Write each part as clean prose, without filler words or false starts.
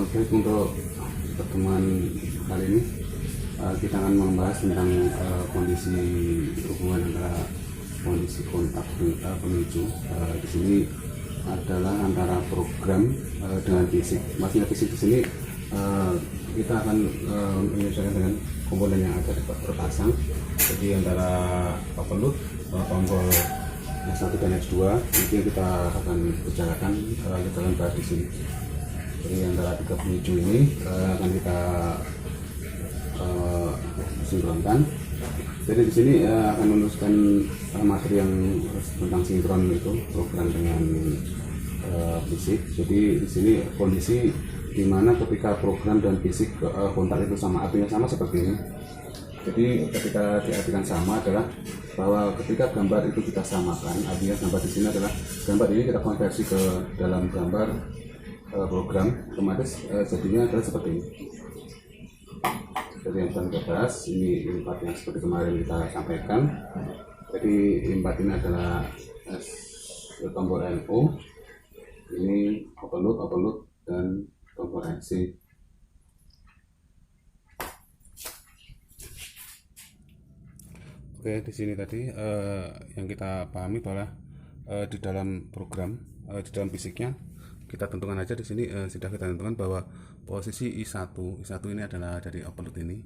Baik, untuk pertemuan kali ini kita akan membahas tentang kondisi hubungan antara kondisi kontak pemicu. Di sini adalah antara program dengan fisik. Maksudnya fisik di sini kita akan menyesuaikan dengan komponen yang ada terpasang. Jadi antara overload, tombol S1 dan S2 itu yang kita akan bicarakan, kita akan bahas di sini. Jadi antara tiga pemicu ini akan kita sinkronkan. Jadi di sini akan menuliskan materi yang tentang sinkron itu program dengan fisik. Jadi di sini kondisi di mana ketika program dan fisik kontak itu sama, artinya sama seperti ini. Jadi ketika diartikan sama adalah bahwa ketika gambar itu kita samakan, artinya gambar di sini adalah gambar ini kita konversi ke dalam gambar program, otomatis jadinya adalah seperti ini. Jadi yang akan kita bahas ini impat yang seperti kemarin kita sampaikan. Jadi impat ini adalah tombol NO, ini overload dan tombol NC. Oke, di sini tadi yang kita pahami bahwa di dalam program, di dalam fisiknya kita tentukan aja di sini sudah kita tentukan bahwa posisi I1 ini adalah dari overload ini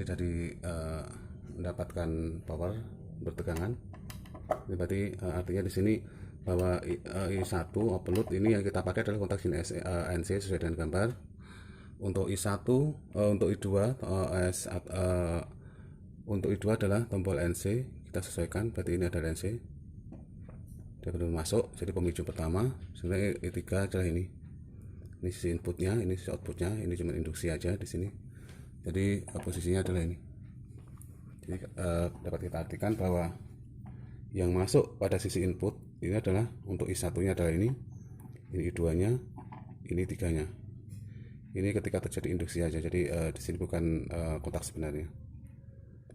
dari mendapatkan power bertegangan. Ini berarti artinya di sini bahwa I1 overload ini yang kita pakai adalah kontak sini NC sesuai dengan gambar. Untuk I1, untuk I2 untuk I2 adalah tombol NC, kita sesuaikan, berarti ini adalah NC. Dia belum masuk, jadi pemicu pertama. Sebenarnya I3 adalah ini sisi inputnya, ini sisi outputnya, ini cuma induksi aja di sini. Jadi posisinya adalah ini. Jadi dapat kita artikan bahwa yang masuk pada sisi input ini adalah untuk I1 nya adalah ini I2 nya, ini 3 nya. Ini ketika terjadi induksi aja, jadi di sini bukan kontak sebenarnya.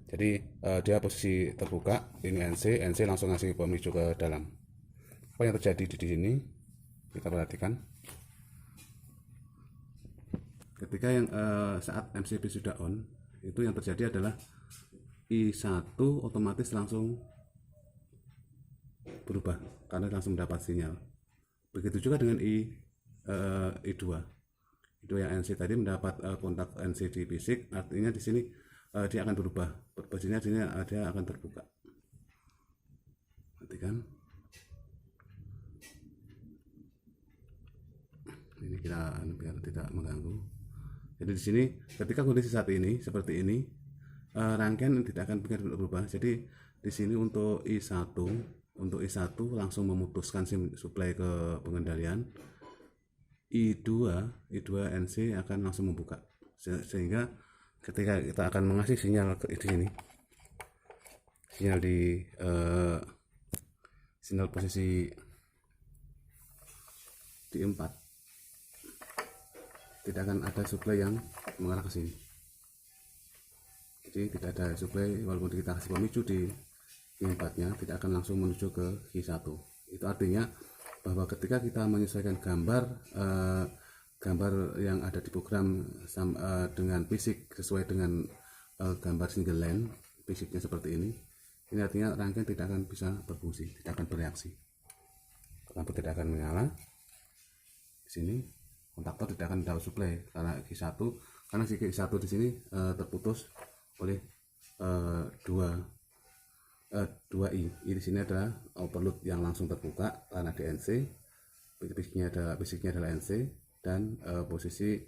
Jadi dia posisi terbuka, ini NC langsung ngasih pemicu ke dalam. Apa yang terjadi di sini kita perhatikan. Ketika yang saat MCB sudah on, itu yang terjadi adalah I1 otomatis langsung berubah karena langsung mendapat sinyal. Begitu juga dengan I2 yang NC tadi mendapat kontak NC di fisik, artinya di sini dia akan berubah, posisinya di sini dia akan terbuka. Perhatikan. Ini kita biar tidak mengganggu. Jadi di sini ketika kondisi saat ini seperti ini, rangkaian tidak akan berubah. Jadi di sini untuk I1 langsung memutuskan suplai ke pengendalian. I2 NC akan langsung membuka, sehingga ketika kita akan mengasih sinyal ke sini, sinyal di sinyal posisi di 4, tidak akan ada suplai yang mengarah ke sini. Jadi tidak ada suplai walaupun kita kasih pemicu di 4-nya, tidak akan langsung menuju ke I1. Itu artinya bahwa ketika kita menyesuaikan gambar yang ada di program dengan fisik sesuai dengan gambar single line fisiknya seperti ini artinya rangkaian tidak akan bisa berfungsi, tidak akan bereaksi, lampu tidak akan menyala. Di sini kontaktor tidak akan dapat suplai karena Q1, karena si Q1 di sini terputus oleh 2i. Di sini adalah overload yang langsung terbuka karena di NC, fisiknya adalah NC, dan posisi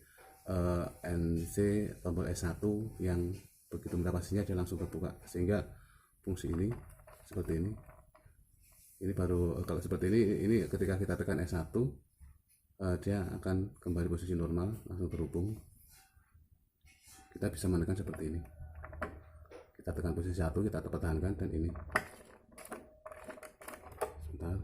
NC tombol S1 yang begitu mendapat sinyal dia langsung terbuka, sehingga fungsi ini seperti ini. Ini baru kalau seperti ini ketika kita tekan S1 dia akan kembali posisi normal, langsung terhubung. Kita bisa menekan seperti ini. Kita tekan posisi 1, kita pertahankan, dan ini sebentar.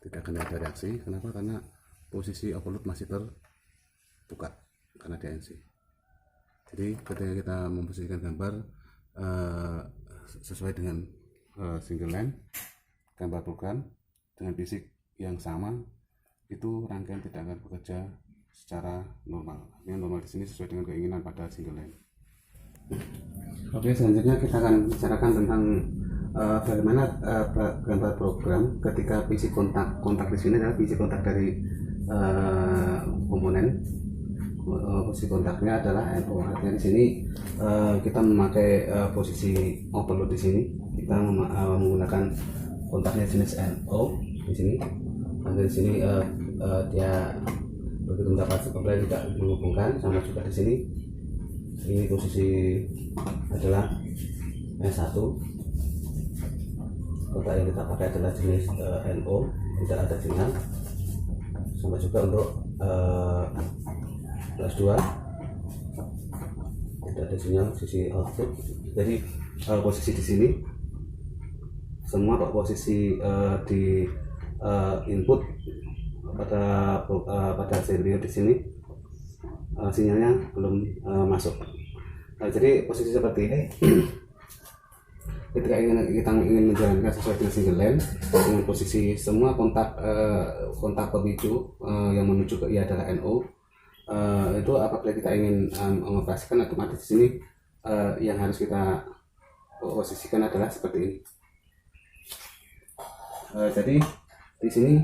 Tidak akan ada reaksi. Kenapa? Karena posisi overload masih terbuka karena DNC. Jadi ketika kita memposisikan gambar sesuai dengan single line, gambar program dengan basic yang sama, itu rangkaian tidak akan bekerja secara normal. Yang normal di sini sesuai dengan keinginan pada single line. Oke, selanjutnya kita akan bicarakan tentang bagaimana gambar program ketika PC kontak di sini adalah PC kontak dari komponen. Posisi kontaknya adalah NO. Artinya di sini kita memakai posisi overload di sini. Kita menggunakan kontaknya jenis NO di sini. Nanti di sini dia begitu mendapat supply tidak menghubungkan, sama juga di sini. Ini posisi adalah S1. Kontak yang kita pakai adalah jenis NO, tidak ada sinyal. Sama juga untuk kelas 2 tidak ada sinyal sisi output. Jadi posisi di sini semua posisi di input pada serial di sini sinyalnya belum masuk. Jadi posisi seperti ini ketika kita ingin menjalankan sesuai dengan single line dengan posisi semua kontak pemicu yang menuju ke I adalah NO. Itu apabila kita ingin mengoperasikan otomatis di sini yang harus kita posisikan adalah seperti ini. Jadi di sini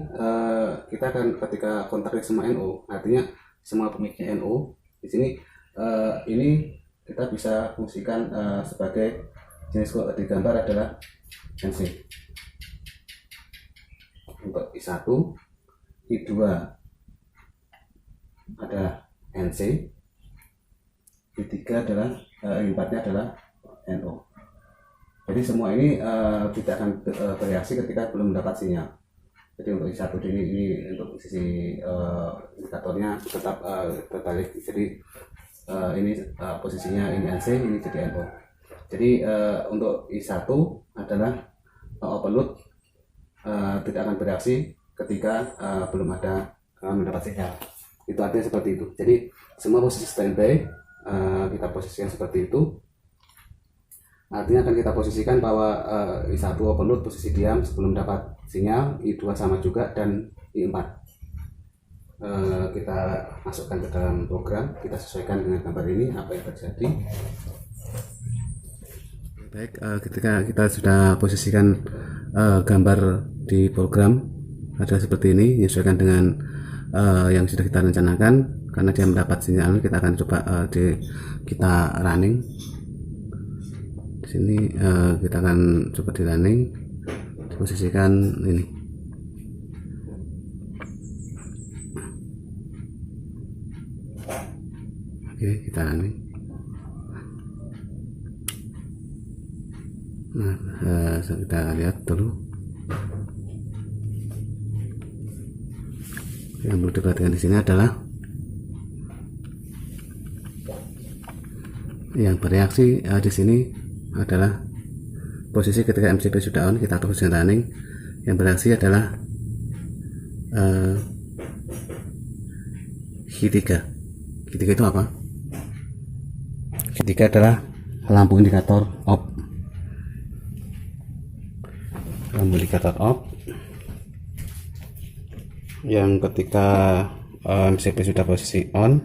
kita akan ketika kontaknya semua NO, artinya semua pemicunya NO. Di sini ini kita bisa fungsikan sebagai jenis di gambar adalah NC. Untuk I1, I2 adalah NC, I3 adalah I4-nya adalah NO. Jadi semua ini tidak akan bereaksi ketika belum mendapat sinyal. Jadi untuk I1 ini untuk sisi indikatornya tetap terbalik. Jadi ini posisinya ini NC, ini jadi NO. Jadi untuk I1 adalah overload tidak akan bereaksi ketika belum ada mendapat sinyal. Itu artinya seperti itu. Jadi semua posisi standby kita posisikan seperti itu. Artinya akan kita posisikan bahwa I1 overload posisi diam sebelum dapat sinyal, I2 sama juga, dan I4 kita masukkan ke dalam program, kita sesuaikan dengan gambar ini apa yang terjadi. Baik, ketika kita sudah posisikan gambar di program adalah seperti ini, menyesuaikan dengan yang sudah kita rencanakan. Karena dia mendapat sinyal, kita akan coba kita running. Di sini kita akan coba di running, posisikan ini. Oke, kita running. Nah, kita lihat dulu. Yang perlu diperhatikan di sini adalah yang bereaksi di sini adalah posisi ketika MCP sudah on, kita posisi running. Yang bereaksi adalah Q3. Q3 itu apa? Q3 adalah lampu indikator off. Lampu indikator off yang ketika MCP sudah posisi on,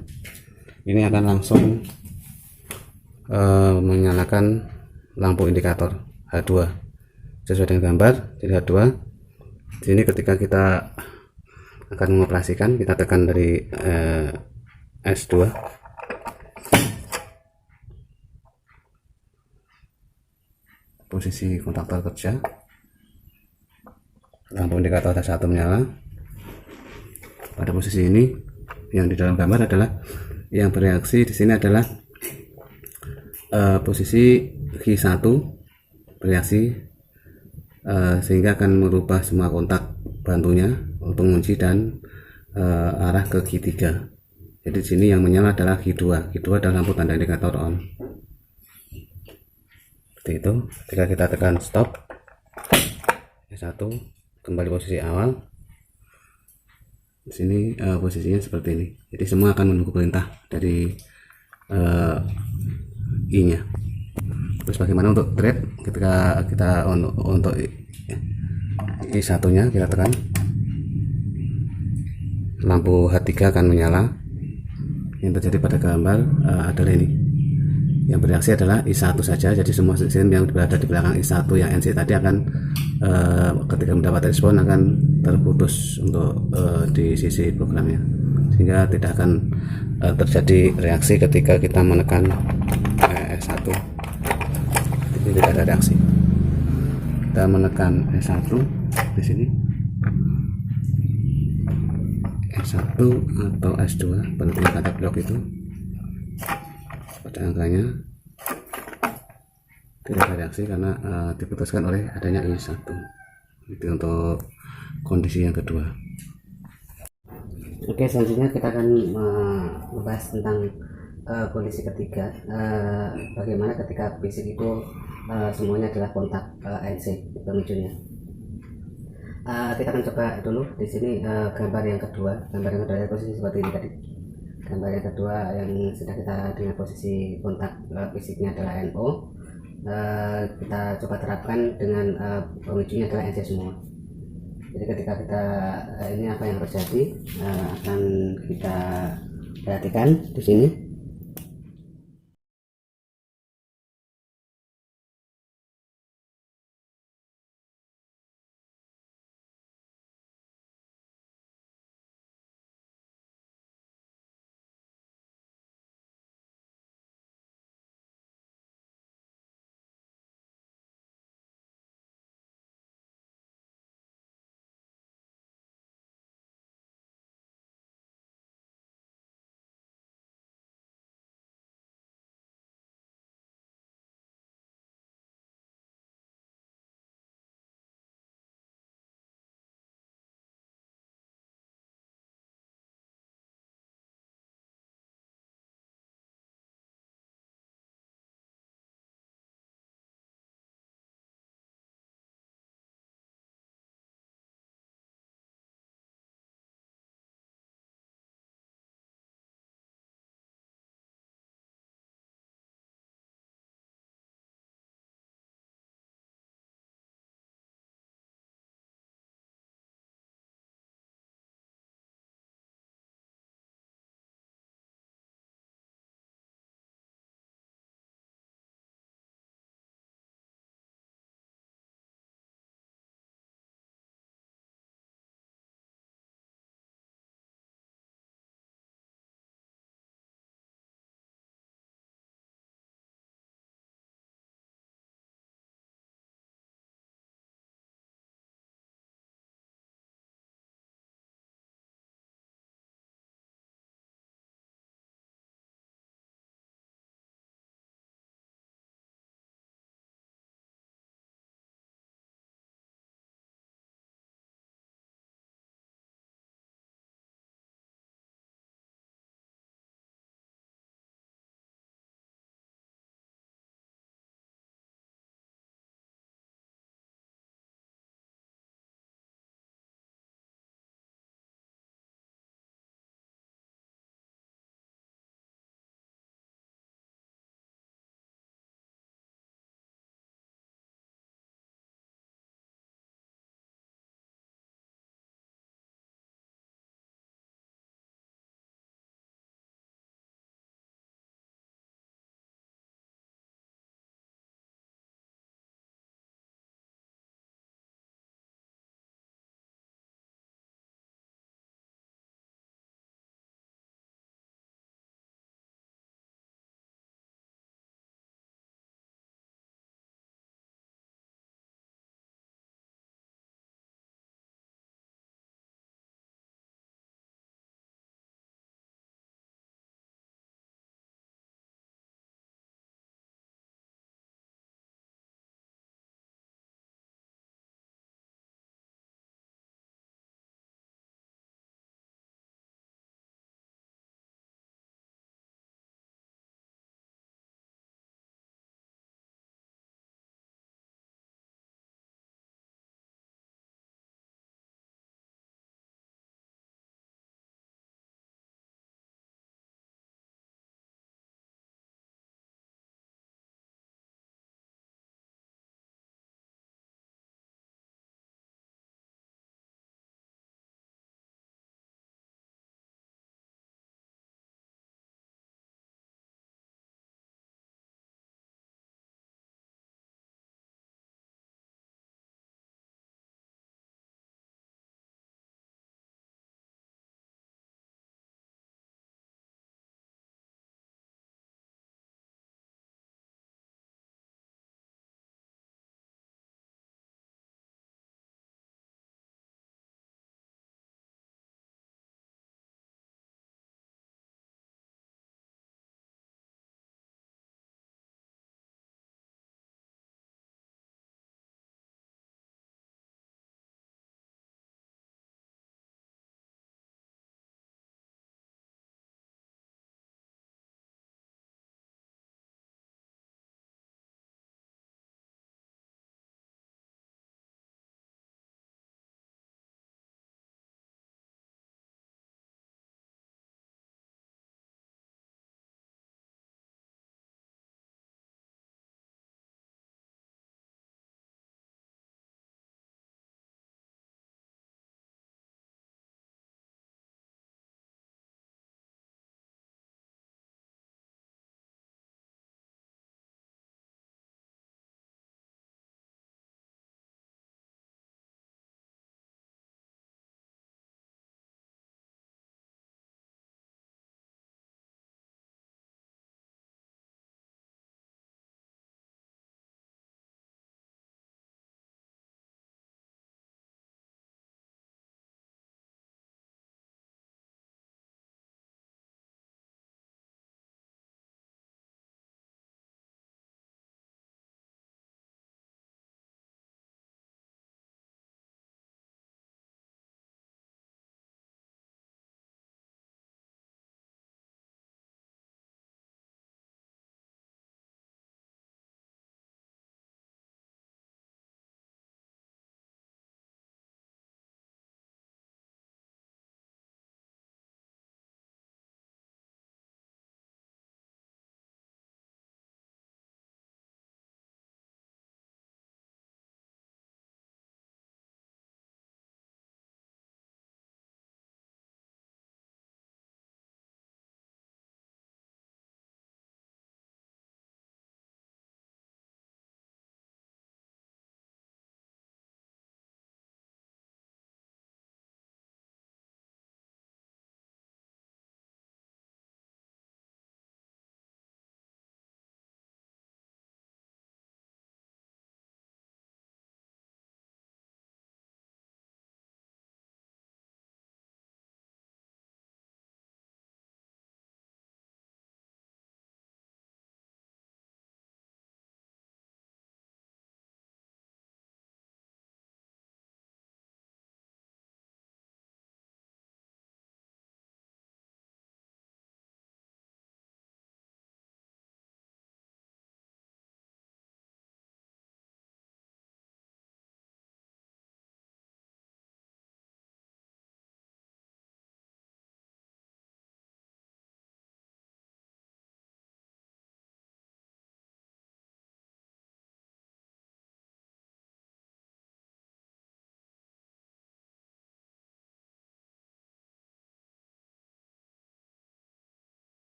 ini akan langsung menyalakan lampu indikator H2 sesuai dengan gambar. Jadi H2 sini ketika kita akan mengoperasikan, kita tekan dari S2. Posisi kontaktor kerja, lampu indikator H1 menyala. Pada posisi ini yang di dalam gambar adalah yang bereaksi di sini adalah posisi Q1 bereaksi sehingga akan merubah semua kontak bantunya, pengunci dan arah ke Q3. Jadi di sini yang menyala adalah Q2. Q2 adalah lampu tanda indikator on. Seperti itu. Ketika kita tekan stop, S1 kembali posisi awal. Di sini posisinya seperti ini. Jadi semua akan menunggu perintah dari I-nya. Terus bagaimana untuk thread ketika kita untuk I1 nya kita tekan, lampu H3 akan menyala. Yang terjadi pada gambar adalah ini, yang bereaksi adalah I1 saja. Jadi semua sistem yang berada di belakang I1 yang NC tadi akan ketika mendapat respon akan terputus untuk di sisi programnya, sehingga tidak akan terjadi reaksi ketika kita menekan S1. Jadi tidak ada reaksi. Kita menekan S1 di sini, S1 atau S2 penentuan kata blok itu pada angkanya tidak ada reaksi karena diputuskan oleh adanya I1. Itu untuk kondisi yang kedua. Oke, selanjutnya kita akan membahas tentang kondisi ketiga, bagaimana ketika fisik itu semuanya adalah kontak NC pemicunya. Kita akan coba dulu di sini gambar yang kedua dari posisi seperti ini tadi. Gambar yang kedua yang sudah kita dengan posisi kontak fisiknya adalah NO. Kita coba terapkan dengan pemicunya adalah NC semua. Jadi ketika kita ini apa yang terjadi akan kita perhatikan di sini.